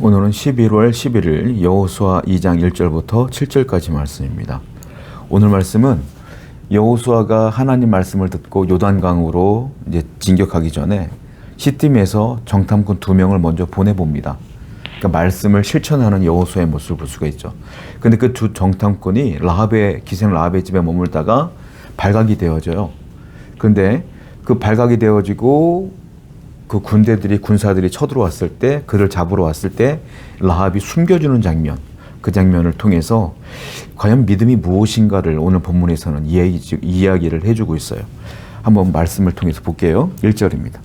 오늘은 11월 11일 여호수아 2장 1절부터 7절까지 말씀입니다. 오늘 말씀은 여호수아가 하나님 말씀을 듣고 요단강으로 이제 진격하기 전에 시딤에서 정탐꾼 2명을 먼저 보내봅니다. 그러니까 말씀을 실천하는 여호수아의 모습을 볼 수가 있죠. 근데 그 두 정탐꾼이 기생 라합의 집에 머물다가 발각이 되어져요. 근데 그 발각이 되어지고 그 군사들이 쳐들어왔을 때, 그를 잡으러 왔을 때 라합이 숨겨주는 장면, 그 장면을 통해서 과연 믿음이 무엇인가를 오늘 본문에서는 이야기를 해주고 있어요. 한번 말씀을 통해서 볼게요. 1절입니다.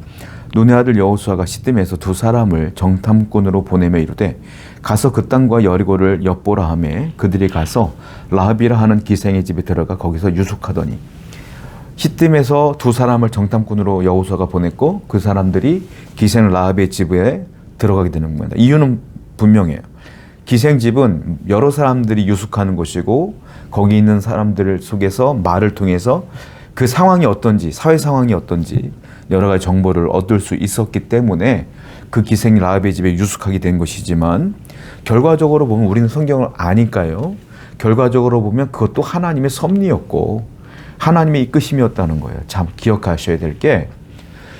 눈의 아들 여호수아가 시딤에서 2 사람을 정탐꾼으로 보내며 이르되 가서 그 땅과 여리고를 엿보라 하매 그들이 가서 라합이라 하는 기생의 집에 들어가 거기서 유숙하더니, 시딤에서 2 사람을 정탐꾼으로 여호수아가 보냈고 그 사람들이 기생 라합의 집에 들어가게 되는 겁니다. 이유는 분명해요. 기생 집은 여러 사람들이 유숙하는 곳이고 거기 있는 사람들 속에서 말을 통해서 그 상황이 어떤지, 사회 상황이 어떤지 여러 가지 정보를 얻을 수 있었기 때문에 그 기생 라합의 집에 유숙하게 된 것이지만, 결과적으로 보면 우리는 성경을 아니까요. 결과적으로 보면 그것도 하나님의 섭리였고 하나님의 이끄심이었다는 거예요. 참 기억하셔야 될 게,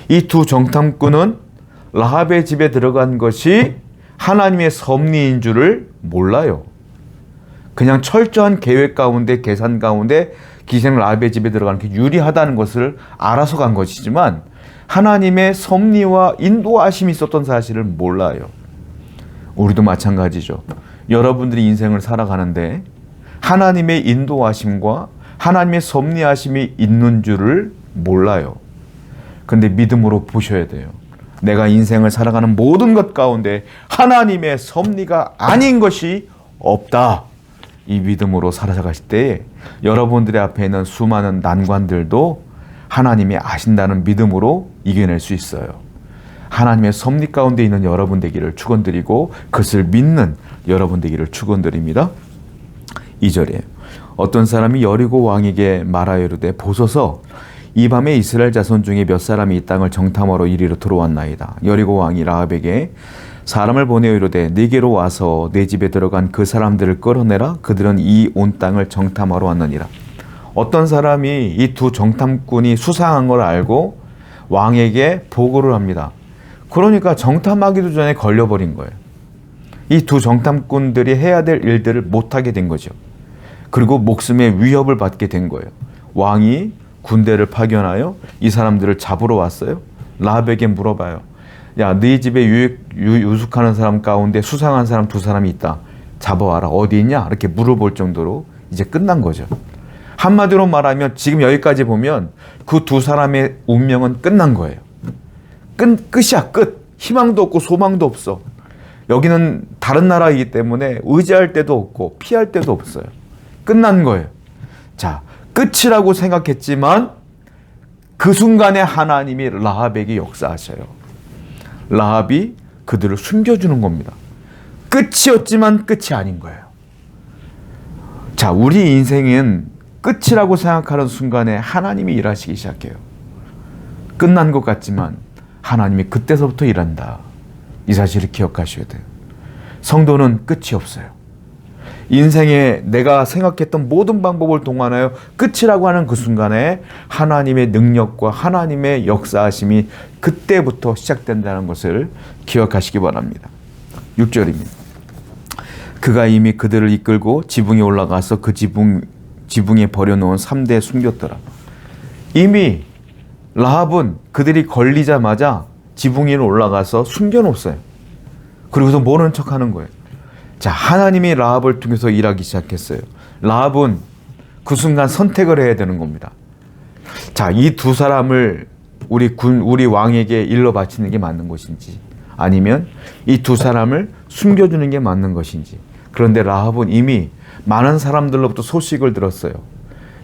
이 2 정탐꾼은 라합의 집에 들어간 것이 하나님의 섭리인 줄을 몰라요. 그냥 철저한 계획 가운데, 계산 가운데 기생 라합의 집에 들어가는 게 유리하다는 것을 알아서 간 것이지만 하나님의 섭리와 인도하심이 있었던 사실을 몰라요. 우리도 마찬가지죠. 여러분들이 인생을 살아가는데 하나님의 인도하심과 하나님의 섭리하심이 있는 줄을 몰라요. 근데 믿음으로 보셔야 돼요. 내가 인생을 살아가는 모든 것 가운데 하나님의 섭리가 아닌 것이 없다. 이 믿음으로 살아가실 때 여러분들의 앞에 있는 수많은 난관들도 하나님이 아신다는 믿음으로 이겨낼 수 있어요. 하나님의 섭리 가운데 있는 여러분 되기를 축원드리고 그것을 믿는 여러분 되기를 축원드립니다. 2절이에요. 어떤 사람이 여리고 왕에게 말하여 이르되 보소서, 이 밤에 이스라엘 자손 중에 몇 사람이 이 땅을 정탐하러 이리로 들어왔나이다. 여리고 왕이 라합에게 사람을 보내어 이르되 네게로 와서 내 집에 들어간 그 사람들을 끌어내라. 그들은 이 온 땅을 정탐하러 왔느니라. 어떤 사람이 이 2 정탐꾼이 수상한 걸 알고 왕에게 보고를 합니다. 그러니까 정탐하기도 전에 걸려버린 거예요. 이 2 정탐꾼들이 해야 될 일들을 못하게 된 거죠. 그리고 목숨의 위협을 받게 된 거예요. 왕이 군대를 파견하여 이 사람들을 잡으러 왔어요. 라합에게 물어봐요. 야, 네 집에 유숙하는 사람 가운데 수상한 사람 2 사람이 있다. 잡아와라. 어디 있냐? 이렇게 물어볼 정도로 이제 끝난 거죠. 한마디로 말하면 지금 여기까지 보면 그 2 사람의 운명은 끝난 거예요. 끝이야, 끝. 희망도 없고 소망도 없어. 여기는 다른 나라이기 때문에 의지할 데도 없고 피할 데도 없어요. 끝난 거예요. 자, 끝이라고 생각했지만 그 순간에 하나님이 라합에게 역사하셔요. 라합이 그들을 숨겨주는 겁니다. 끝이었지만 끝이 아닌 거예요. 자, 우리 인생은 끝이라고 생각하는 순간에 하나님이 일하시기 시작해요. 끝난 것 같지만 하나님이 그때서부터 일한다. 이 사실을 기억하셔야 돼요. 성도는 끝이 없어요. 인생에 내가 생각했던 모든 방법을 동원하여 끝이라고 하는 그 순간에 하나님의 능력과 하나님의 역사하심이 그때부터 시작된다는 것을 기억하시기 바랍니다. 6절입니다. 그가 이미 그들을 이끌고 지붕에 올라가서 그 지붕에 버려놓은 3대에 숨겼더라. 이미 라합은 그들이 걸리자마자 지붕 위로 올라가서 숨겨놓았어요. 그리고서 모른 척하는 거예요. 자, 하나님이 라합을 통해서 일하기 시작했어요. 라합은 그 순간 선택을 해야 되는 겁니다. 자, 이 2 사람을 우리 왕에게 일러 바치는 게 맞는 것인지, 아니면 이 2 사람을 숨겨주는 게 맞는 것인지. 그런데 라합은 이미 많은 사람들로부터 소식을 들었어요.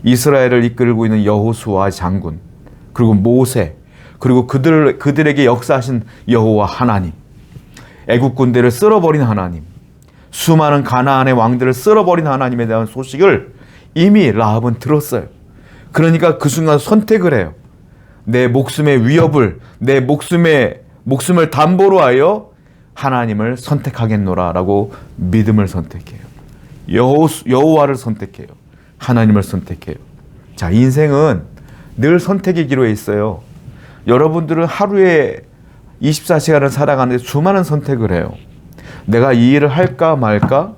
이스라엘을 이끌고 있는 여호수아 장군, 그리고 모세, 그리고 그들에게 역사하신 여호와 하나님, 애국 군대를 쓸어버린 하나님, 수많은 가나안의 왕들을 쓸어버린 하나님에 대한 소식을 이미 라합은 들었어요. 그러니까 그 순간 선택을 해요. 내 목숨의 위협을, 내 목숨을 담보로 하여 하나님을 선택하겠노라라고 믿음을 선택해요. 여호와를 선택해요. 하나님을 선택해요. 자, 인생은 늘 선택의 기로에 있어요. 여러분들은 하루에 24시간을 살아가는데 수많은 선택을 해요. 내가 이 일을 할까 말까?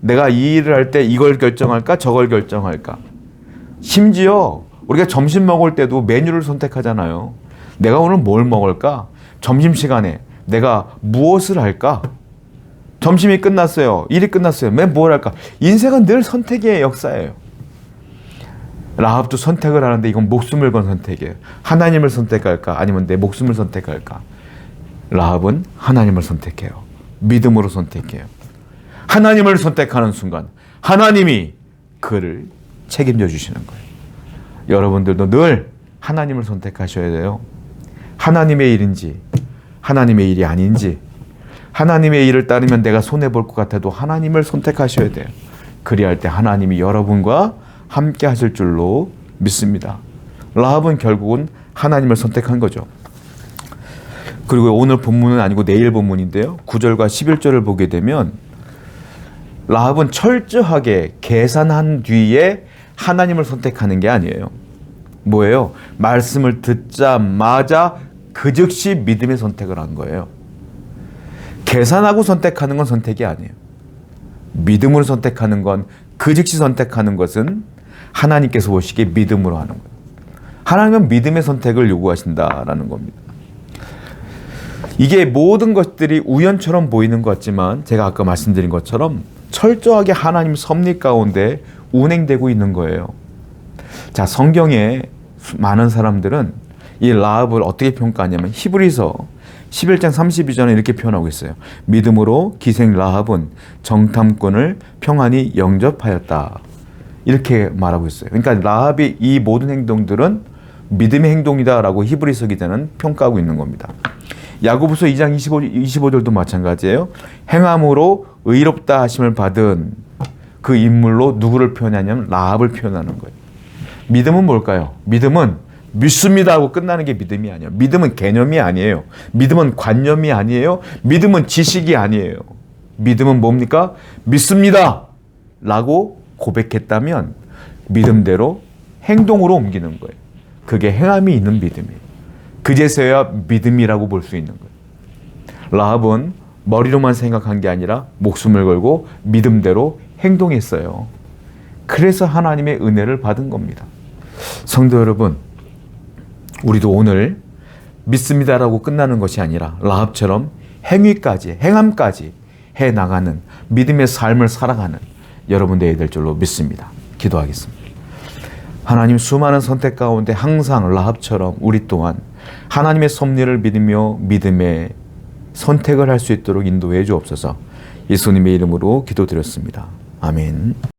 내가 이 일을 할 때 이걸 결정할까? 저걸 결정할까? 심지어 우리가 점심 먹을 때도 메뉴를 선택하잖아요. 내가 오늘 뭘 먹을까? 점심시간에 내가 무엇을 할까? 점심이 끝났어요. 일이 끝났어요. 맨 뭘 할까? 인생은 늘 선택의 역사예요. 라합도 선택을 하는데 이건 목숨을 건 선택이에요. 하나님을 선택할까? 아니면 내 목숨을 선택할까? 라합은 하나님을 선택해요. 믿음으로 선택해요. 하나님을 선택하는 순간 하나님이 그를 책임져 주시는 거예요. 여러분들도 늘 하나님을 선택하셔야 돼요. 하나님의 일인지 하나님의 일이 아닌지, 하나님의 일을 따르면 내가 손해볼 것 같아도 하나님을 선택하셔야 돼요. 그리할 때 하나님이 여러분과 함께 하실 줄로 믿습니다. 라합은 결국은 하나님을 선택한 거죠. 그리고 오늘 본문은 아니고 내일 본문인데요. 9절과 11절을 보게 되면 라합은 철저하게 계산한 뒤에 하나님을 선택하는 게 아니에요. 뭐예요? 말씀을 듣자마자 그 즉시 믿음의 선택을 한 거예요. 계산하고 선택하는 건 선택이 아니에요. 믿음으로 선택하는 건, 그 즉시 선택하는 것은 하나님께서 보시기에 믿음으로 하는 거예요. 하나님은 믿음의 선택을 요구하신다라는 겁니다. 이게 모든 것들이 우연처럼 보이는 것 같지만 제가 아까 말씀드린 것처럼 철저하게 하나님 섭리 가운데 운행되고 있는 거예요. 자, 성경에 많은 사람들은 이 라합을 어떻게 평가하냐면 히브리서 11장 32절에 이렇게 표현하고 있어요. 믿음으로 기생 라합은 정탐꾼을 평안히 영접하였다. 이렇게 말하고 있어요. 그러니까 라합이 이 모든 행동들은 믿음의 행동이다라고 히브리서 기자는 평가하고 있는 겁니다. 야고보서 2장 25절도 마찬가지예요. 행함으로 의롭다 하심을 받은 그 인물로 누구를 표현하냐면 라합을 표현하는 거예요. 믿음은 뭘까요? 믿음은 믿습니다 하고 끝나는 게 믿음이 아니에요. 믿음은 개념이 아니에요. 믿음은 관념이 아니에요. 믿음은 지식이 아니에요. 믿음은 뭡니까? 믿습니다 라고 고백했다면 믿음대로 행동으로 옮기는 거예요. 그게 행함이 있는 믿음이에요. 그제서야 믿음이라고 볼 수 있는 거예요. 라합은 머리로만 생각한 게 아니라 목숨을 걸고 믿음대로 행동했어요. 그래서 하나님의 은혜를 받은 겁니다. 성도 여러분, 우리도 오늘 믿습니다라고 끝나는 것이 아니라 라합처럼 행위까지, 행함까지 해나가는 믿음의 삶을 살아가는 여러분 되어야 될 줄로 믿습니다. 기도하겠습니다. 하나님, 수많은 선택 가운데 항상 라합처럼 우리 또한 하나님의 섭리를 믿으며 믿음의 선택을 할 수 있도록 인도해 주옵소서. 예수님의 이름으로 기도드렸습니다. 아멘.